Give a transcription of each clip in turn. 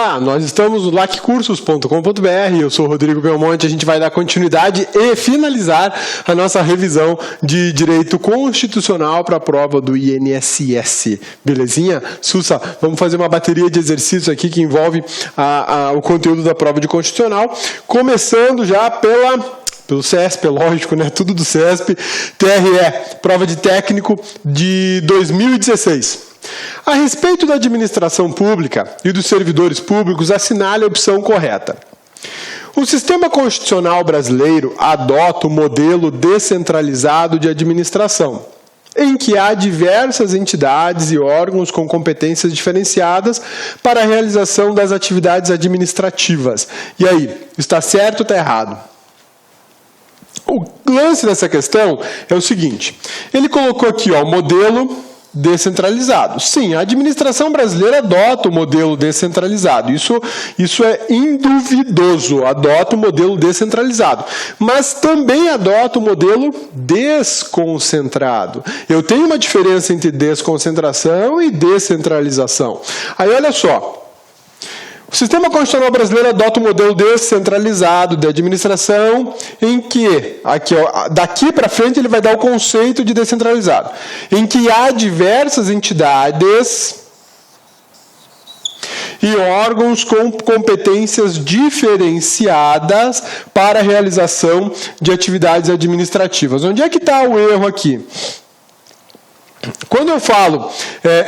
Olá, nós estamos no laccursos.com.br, eu sou o Rodrigo Belmonte, a gente vai dar continuidade e finalizar a nossa revisão de Direito Constitucional para a prova do INSS. Belezinha? Sussa, vamos fazer uma bateria de exercícios aqui que envolve o conteúdo da prova de Constitucional, começando já pelo CESP, lógico, né? Tudo do CESP, TRE, prova de técnico de 2016. A respeito da administração pública e dos servidores públicos, assinale a opção correta. O sistema constitucional brasileiro adota o modelo descentralizado de administração, em que há diversas entidades e órgãos com competências diferenciadas para a realização das atividades administrativas. E aí, está certo ou está errado? O lance dessa questão é o seguinte, ele colocou aqui, ó, o modelo descentralizado. Sim, a administração brasileira adota o modelo descentralizado. Isso é induvidoso, adota o modelo descentralizado. Mas também adota o modelo desconcentrado. Eu tenho uma diferença entre desconcentração e descentralização. Aí, olha só. O sistema constitucional brasileiro adota o modelo descentralizado de administração em que, daqui para frente ele vai dar o conceito de descentralizado, em que há diversas entidades e órgãos com competências diferenciadas para a realização de atividades administrativas. Onde é que está o erro aqui? Quando eu falo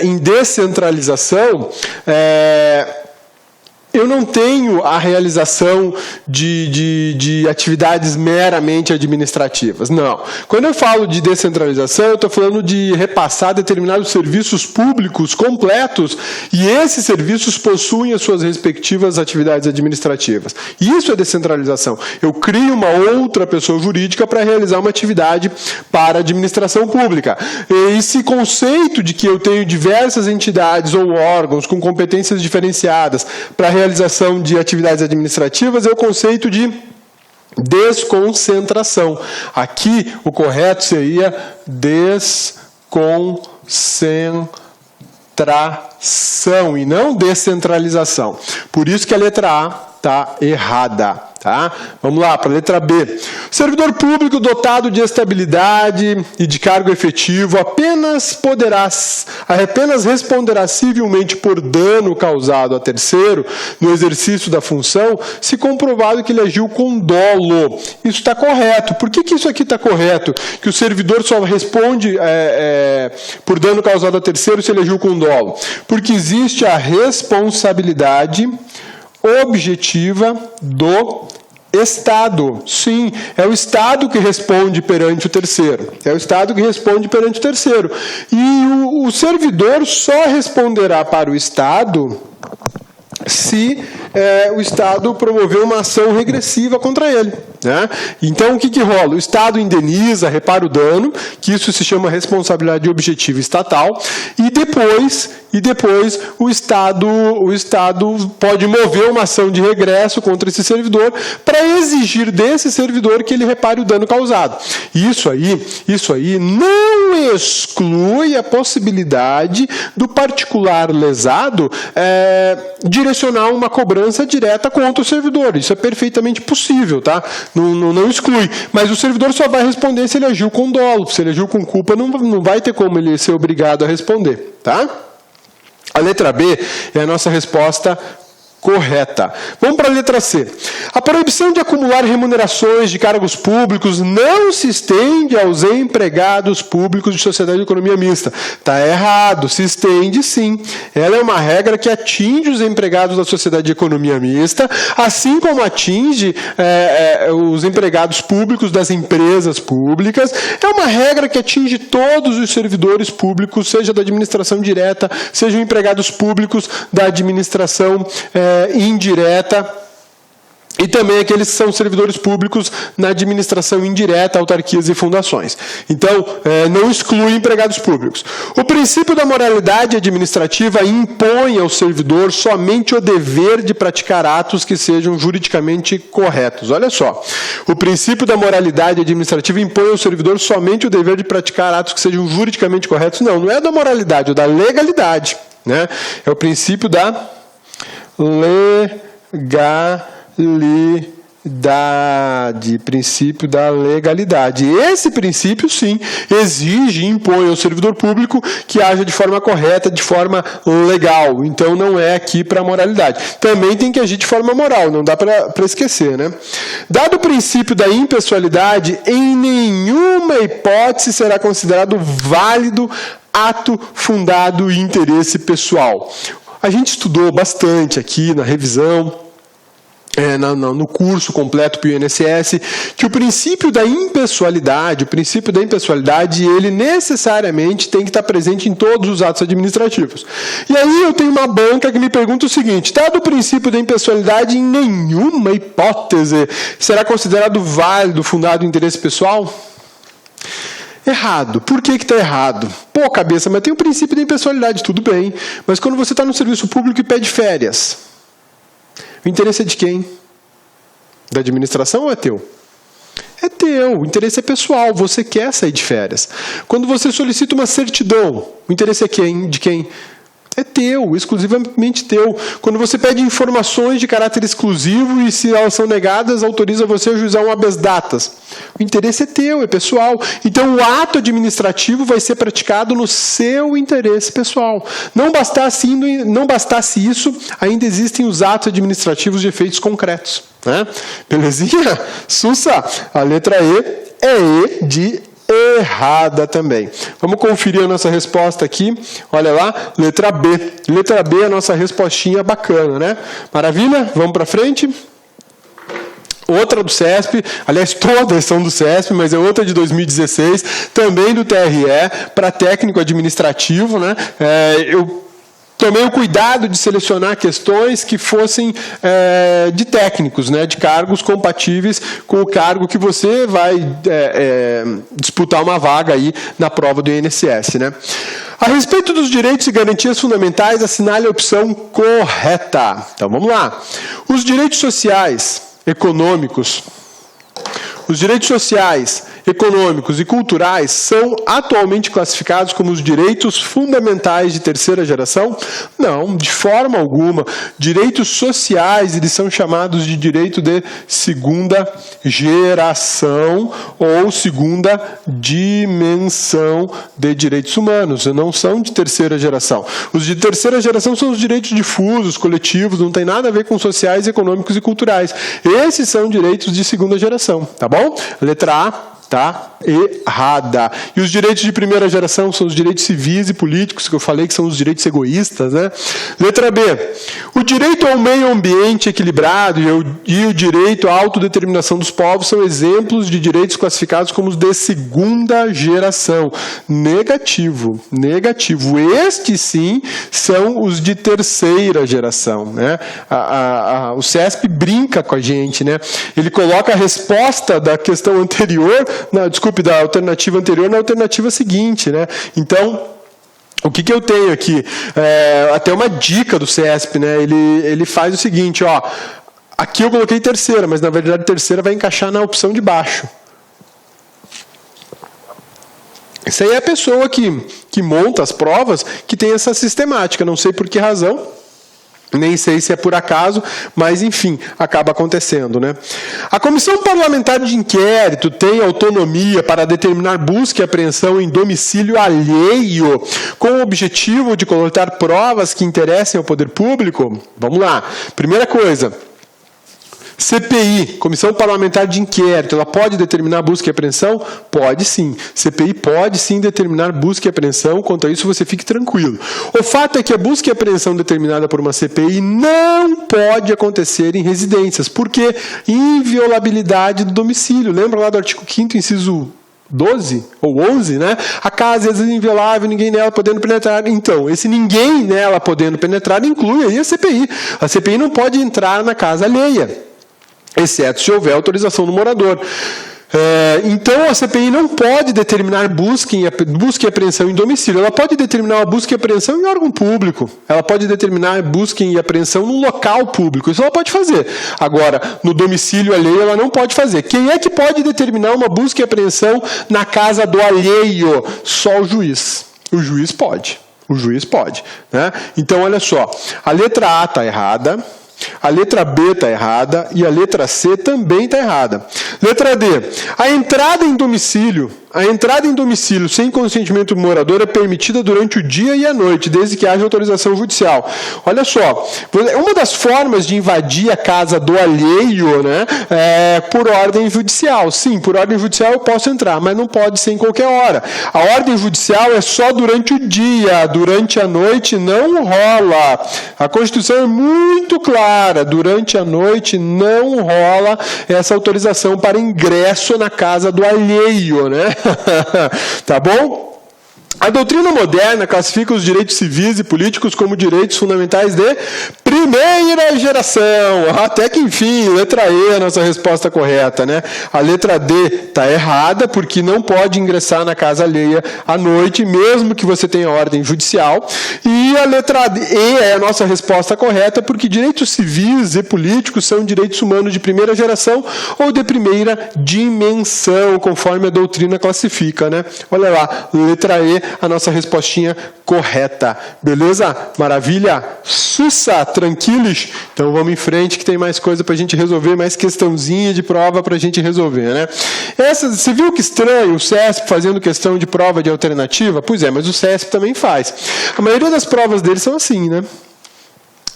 em descentralização, eu não tenho a realização de atividades meramente administrativas, não. Quando eu falo de descentralização, eu estou falando de repassar determinados serviços públicos completos e esses serviços possuem as suas respectivas atividades administrativas. Isso é descentralização. Eu crio uma outra pessoa jurídica para realizar uma atividade para a administração pública. E esse conceito de que eu tenho diversas entidades ou órgãos com competências diferenciadas para realização de atividades administrativas é o conceito de desconcentração. Aqui, o correto seria desconcentração e não descentralização. Por isso que a letra A está errada. Tá? Vamos lá, para a letra B. Servidor público dotado de estabilidade e de cargo efetivo apenas responderá civilmente por dano causado a terceiro no exercício da função se comprovado que ele agiu com dolo. Isso está correto. Por que isso aqui está correto? Que o servidor só responde por dano causado a terceiro se ele agiu com dolo. Porque existe a responsabilidade objetiva do Estado. Sim, é o Estado que responde perante o terceiro. É o Estado que responde perante o terceiro. E o servidor só responderá para o Estado se o Estado promover uma ação regressiva contra ele. Né? Então, o que rola? O Estado indeniza, repara o dano, que isso se chama responsabilidade objetiva estatal, e depois o Estado pode mover uma ação de regresso contra esse servidor para exigir desse servidor que ele repare o dano causado. Isso aí não exclui a possibilidade do particular lesado direcionar uma cobrança direta contra o servidor. Isso é perfeitamente possível, tá? Não exclui. Mas o servidor só vai responder se ele agiu com dolo. Se ele agiu com culpa, não vai ter como ele ser obrigado a responder, tá? A letra B é a nossa resposta correta. Vamos para a letra C. A proibição de acumular remunerações de cargos públicos não se estende aos empregados públicos de sociedade de economia mista. Está errado, se estende sim. Ela é uma regra que atinge os empregados da sociedade de economia mista, assim como atinge os empregados públicos das empresas públicas. É uma regra que atinge todos os servidores públicos, seja da administração direta, sejam empregados públicos da administração indireta e também aqueles que são servidores públicos na administração indireta, autarquias e fundações. Então, não exclui empregados públicos. O princípio da moralidade administrativa impõe ao servidor somente o dever de praticar atos que sejam juridicamente corretos. Olha só, o princípio da moralidade administrativa impõe ao servidor somente o dever de praticar atos que sejam juridicamente corretos. Não é da moralidade, é da legalidade, né? É o princípio da princípio da legalidade. Esse princípio, sim, exige e impõe ao servidor público que haja de forma correta, de forma legal. Então, não é aqui para a moralidade. Também tem que agir de forma moral, não dá para esquecer, né? Dado o princípio da impessoalidade, em nenhuma hipótese será considerado válido ato fundado em interesse pessoal. A gente estudou bastante aqui na revisão, no curso completo para o INSS, que o princípio da impessoalidade, ele necessariamente tem que estar presente em todos os atos administrativos. E aí eu tenho uma banca que me pergunta o seguinte: dado o princípio da impessoalidade, em nenhuma hipótese será considerado válido, fundado em interesse pessoal? Errado. Por que está errado? Pô, cabeça, mas tem o princípio da impessoalidade, tudo bem. Mas quando você está no serviço público e pede férias, o interesse é de quem? Da administração ou é teu? É teu, o interesse é pessoal, você quer sair de férias. Quando você solicita uma certidão, o interesse é de quem? É teu, exclusivamente teu. Quando você pede informações de caráter exclusivo e se elas são negadas, autoriza você a juizar um habeas datas. O interesse é teu, é pessoal. Então o ato administrativo vai ser praticado no seu interesse pessoal. Não bastasse isso, ainda existem os atos administrativos de efeitos concretos. Né? Belezinha? Sussa, a letra E é E de errada também. Vamos conferir a nossa resposta aqui. Olha lá, letra B. Letra B é a nossa respostinha bacana, né? Maravilha? Vamos para frente? Outra do CESP, aliás, todas são do CESP, mas é outra de 2016, também do TRE, para técnico administrativo, né? Eu tomei o cuidado de selecionar questões que fossem de técnicos, né, de cargos compatíveis com o cargo que você vai disputar uma vaga aí na prova do INSS. Né? A respeito dos direitos e garantias fundamentais, assinale a opção correta. Então, vamos lá. Os direitos sociais, econômicos, econômicos e culturais são atualmente classificados como os direitos fundamentais de terceira geração? Não, de forma alguma. Direitos sociais, eles são chamados de direito de segunda geração ou segunda dimensão de direitos humanos, não são de terceira geração. Os de terceira geração são os direitos difusos, coletivos, não tem nada a ver com sociais, econômicos e culturais. Esses são direitos de segunda geração, tá bom? Letra A. Tá errada. E os direitos de primeira geração são os direitos civis e políticos, que eu falei que são os direitos egoístas, né? Letra B. O direito ao meio ambiente equilibrado e o direito à autodeterminação dos povos são exemplos de direitos classificados como os de segunda geração. Negativo. Negativo. Estes, sim, são os de terceira geração, né? O CESP brinca com a gente, né? Ele coloca a resposta da questão anterior, da alternativa anterior na alternativa seguinte, né? Então, o que eu tenho aqui? Até uma dica do CESP, né? Ele faz o seguinte, ó. Aqui eu coloquei terceira, mas na verdade terceira vai encaixar na opção de baixo. Isso aí é a pessoa que monta as provas que tem essa sistemática, não sei por que razão. Nem sei se é por acaso, mas enfim, acaba acontecendo, né? A Comissão Parlamentar de Inquérito tem autonomia para determinar busca e apreensão em domicílio alheio, com o objetivo de coletar provas que interessem ao poder público? Vamos lá. Primeira coisa. CPI, Comissão Parlamentar de Inquérito, ela pode determinar busca e apreensão? Pode sim. CPI pode sim determinar busca e apreensão, quanto a isso você fique tranquilo. O fato é que a busca e apreensão determinada por uma CPI não pode acontecer em residências, porque inviolabilidade do domicílio. Lembra lá do artigo 5º, inciso 12 ou 11, né? A casa é inviolável, ninguém nela podendo penetrar. Então, esse ninguém nela podendo penetrar inclui aí a CPI. A CPI não pode entrar na casa alheia, exceto se houver autorização do morador. Então, a CPI não pode determinar busca e apreensão em domicílio. Ela pode determinar a busca e apreensão em órgão público. Ela pode determinar busca e apreensão no local público. Isso ela pode fazer. Agora, no domicílio alheio, ela não pode fazer. Quem é que pode determinar uma busca e apreensão na casa do alheio? Só o juiz. O juiz pode. O juiz pode, né? Então, olha só, a letra A está errada, a letra B está errada e a letra C também está errada. Letra D, a entrada em domicílio sem consentimento do morador é permitida durante o dia e a noite, desde que haja autorização judicial. Olha só, uma das formas de invadir a casa do alheio, né, é por ordem judicial. Sim, por ordem judicial eu posso entrar, mas não pode ser em qualquer hora. A ordem judicial é só durante o dia, durante a noite não rola. A Constituição é muito clara, durante a noite não rola essa autorização para ingresso na casa do alheio, né? Tá bom? A doutrina moderna classifica os direitos civis e políticos como direitos fundamentais de primeira geração. Até que, enfim, letra E é a nossa resposta correta, né? A letra D está errada, porque não pode ingressar na casa alheia à noite, mesmo que você tenha ordem judicial. E a letra E é a nossa resposta correta, porque direitos civis e políticos são direitos humanos de primeira geração ou de primeira dimensão, conforme a doutrina classifica, né? Olha lá, letra E, a nossa respostinha correta. Beleza? Maravilha? Sussa, tranquilos? Então vamos em frente que tem mais coisa para a gente resolver, mais questãozinha de prova para a gente resolver, né? Você viu que estranho o CESP fazendo questão de prova de alternativa? Pois é, mas o CESP também faz. A maioria das provas deles são assim, né?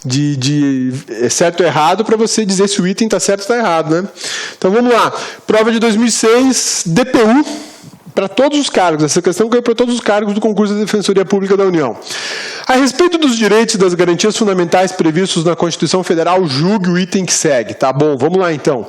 De certo ou errado para você dizer se o item está certo ou está errado, né? Então vamos lá. Prova de 2006, DPU. Para todos os cargos, essa questão caiu para todos os cargos do concurso da Defensoria Pública da União. A respeito dos direitos e das garantias fundamentais previstos na Constituição Federal, julgue o item que segue. Tá bom, vamos lá então.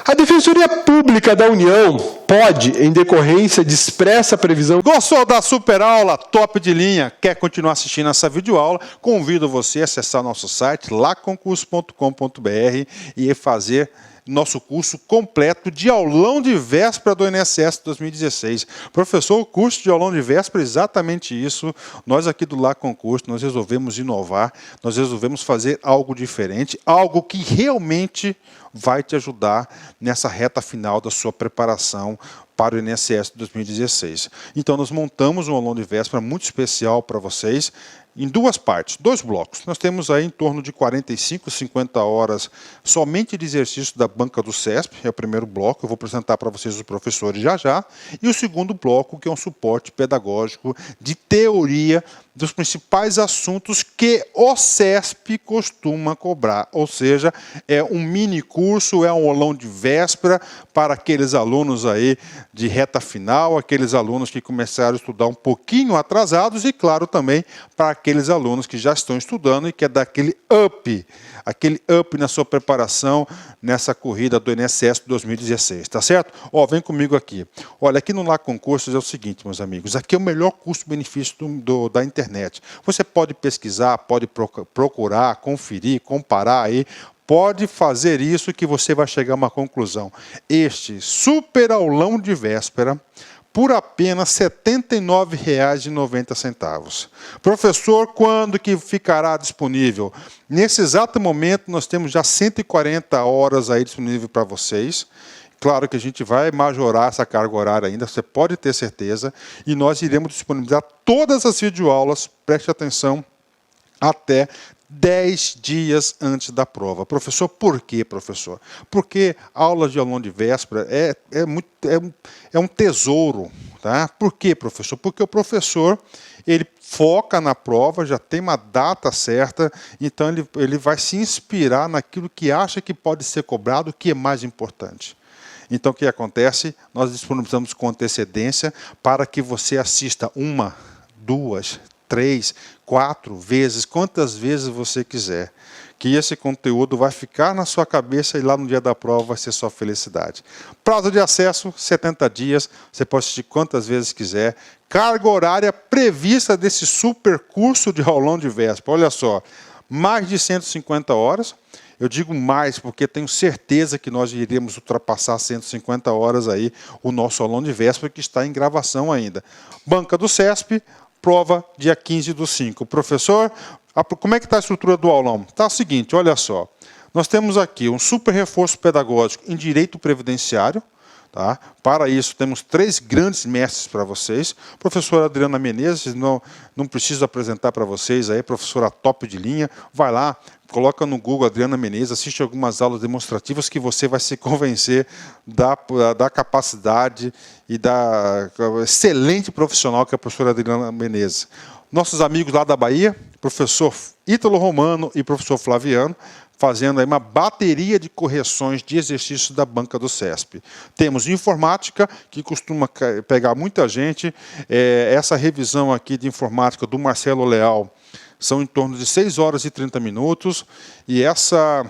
A Defensoria Pública da União pode, em decorrência de expressa previsão... Gostou da super aula? Top de linha? Quer continuar assistindo essa videoaula? Convido você a acessar nosso site, laconcurso.com.br e fazer nosso curso completo de aulão de véspera do INSS 2016. Professor, o curso de aulão de véspera é exatamente isso. Nós aqui do Lá Concurso, nós resolvemos inovar, nós resolvemos fazer algo diferente, algo que realmente vai te ajudar nessa reta final da sua preparação para o INSS 2016. Então, nós montamos um aulão de véspera muito especial para vocês, em duas partes, 2 blocos. Nós temos aí em torno de 45, 50 horas somente de exercício da banca do CESP, é o primeiro bloco, eu vou apresentar para vocês os professores já já, e o segundo bloco, que é um suporte pedagógico de teoria dos principais assuntos que o CESP costuma cobrar, ou seja, é um mini curso, é um aulão de véspera para aqueles alunos aí de reta final, aqueles alunos que começaram a estudar um pouquinho atrasados e, claro, também para aqueles alunos que já estão estudando e quer dar aquele up na sua preparação nessa corrida do INSS 2016, tá certo? Ó, vem comigo aqui. Olha, aqui no Lá Concursos é o seguinte, meus amigos, aqui é o melhor custo-benefício da internet. Você pode pesquisar, pode procurar, conferir, comparar aí, pode fazer isso que você vai chegar a uma conclusão. Este super aulão de véspera, por apenas R$ 79,90. Professor, quando que ficará disponível? Nesse exato momento, nós temos já 140 horas aí disponível para vocês. Claro que a gente vai majorar essa carga horária ainda, você pode ter certeza, e nós iremos disponibilizar todas as videoaulas, preste atenção, até 10 dias antes da prova. Professor, por quê, professor? Porque aulas de aulão de véspera é um tesouro. Tá? Por quê, professor? Porque o professor ele foca na prova, já tem uma data certa, então ele vai se inspirar naquilo que acha que pode ser cobrado, que é mais importante. Então, o que acontece? Nós disponibilizamos com antecedência para que você assista 1, 2, 3, 4 vezes, quantas vezes você quiser, que esse conteúdo vai ficar na sua cabeça e lá no dia da prova vai ser só felicidade. Prazo de acesso, 70 dias, você pode assistir quantas vezes quiser. Carga horária prevista desse super curso de aulão de véspera, olha só, mais de 150 horas. Eu digo mais porque tenho certeza que nós iremos ultrapassar 150 horas aí o nosso aulão de véspera, que está em gravação ainda. Banca do CESP, prova dia 15/5. Professor, como é que está a estrutura do aulão? Está o seguinte, olha só. Nós temos aqui um super reforço pedagógico em direito previdenciário. Tá? Para isso, temos 3 grandes mestres para vocês. Professora Adriana Menezes, não preciso apresentar para vocês, aí, professora top de linha. Vai lá, coloca no Google Adriana Menezes, assiste algumas aulas demonstrativas que você vai se convencer da capacidade e da excelente profissional que é a professora Adriana Menezes. Nossos amigos lá da Bahia, professor Ítalo Romano e professor Flaviano, fazendo aí uma bateria de correções de exercícios da banca do CESP. Temos informática, que costuma pegar muita gente. Essa revisão aqui de informática do Marcelo Leal são em torno de 6 horas e 30 minutos. E essa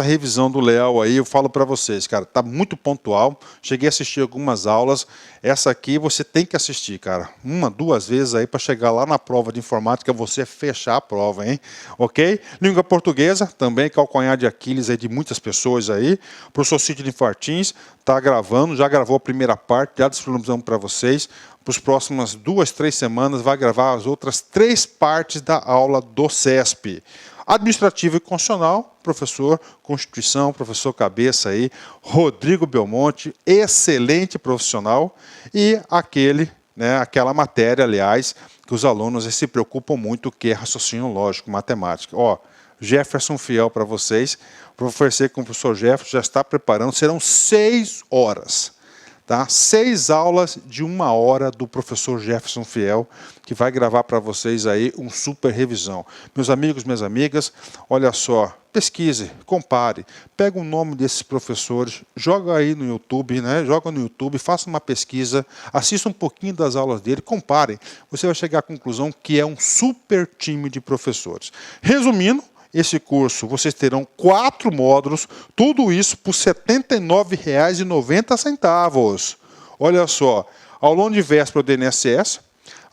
revisão do Leal aí, eu falo para vocês, cara, tá muito pontual. Cheguei a assistir algumas aulas. Essa aqui você tem que assistir, cara. 1, 2 vezes aí para chegar lá na prova de informática, você fechar a prova, hein? Ok? Língua portuguesa, também calcanhar de Aquiles aí de muitas pessoas aí. O professor Sidney Martins está gravando, já gravou a primeira parte, já disponibilizamos para vocês. Para as próximas 2, 3 semanas, vai gravar as outras 3 partes da aula do CESP. Administrativo e Constitucional, professor Constituição, professor Cabeça aí, Rodrigo Belmonte, excelente profissional, e aquela matéria, aliás, que os alunos se preocupam muito, que é raciocínio lógico, matemática. Ó, Jefferson Fiel para vocês, oferecer com o professor Jefferson, já está preparando, serão 6 horas. Tá? 6 aulas de 1 hora do professor Jefferson Fiel, que vai gravar para vocês aí um super revisão. Meus amigos, minhas amigas, olha só, pesquise, compare, pega o nome desses professores, joga aí no YouTube, né? Joga no YouTube, faça uma pesquisa, assista um pouquinho das aulas dele, compare. Você vai chegar à conclusão que é um super time de professores. Resumindo, esse curso, vocês terão 4 módulos, tudo isso por R$ 79,90. Olha só, aulão de véspera do INSS,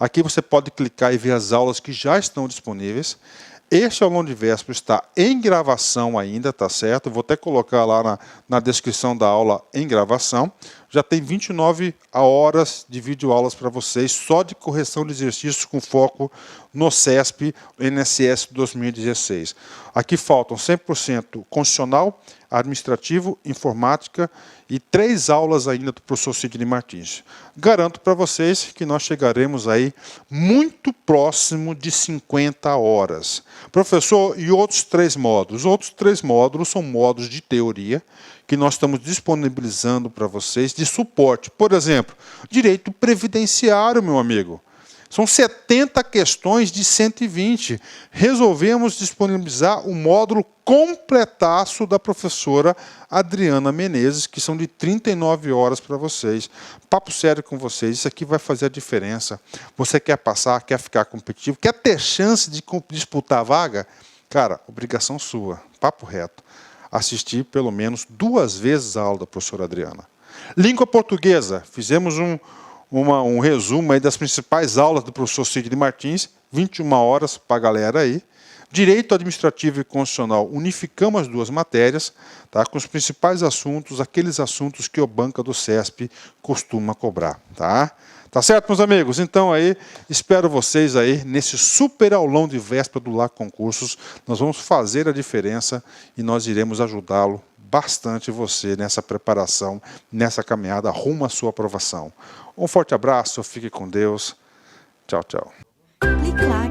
aqui você pode clicar e ver as aulas que já estão disponíveis. Este aulão de véspera está em gravação ainda, tá certo? Vou até colocar lá na descrição da aula em gravação. Já tem 29 horas de videoaulas para vocês, só de correção de exercícios com foco no CESP INSS 2016. Aqui faltam 100% constitucional, administrativo, informática e 3 aulas ainda do professor Sidney Martins. Garanto para vocês que nós chegaremos aí muito próximo de 50 horas. Professor, e outros 3 módulos? Os outros 3 módulos são módulos de teoria, que nós estamos disponibilizando para vocês de suporte. Por exemplo, direito previdenciário, meu amigo. São 70 questões de 120. Resolvemos disponibilizar o módulo completaço da professora Adriana Menezes, que são de 39 horas para vocês. Papo sério com vocês, isso aqui vai fazer a diferença. Você quer passar, quer ficar competitivo, quer ter chance de disputar a vaga? Cara, obrigação sua, papo reto. Assistir pelo menos 2 vezes a aula da professora Adriana. Língua portuguesa, fizemos um resumo aí das principais aulas do professor Sidney Martins, 21 horas para a galera aí. Direito administrativo e constitucional, unificamos as 2 matérias, tá, com os principais assuntos, aqueles assuntos que o banca do CESP costuma cobrar. Tá certo, meus amigos? Então aí, espero vocês aí nesse super aulão de véspera do LA Concursos. Nós vamos fazer a diferença e nós iremos ajudá-lo bastante você nessa preparação, nessa caminhada rumo à sua aprovação. Um forte abraço, fique com Deus. Tchau, tchau. Clique lá.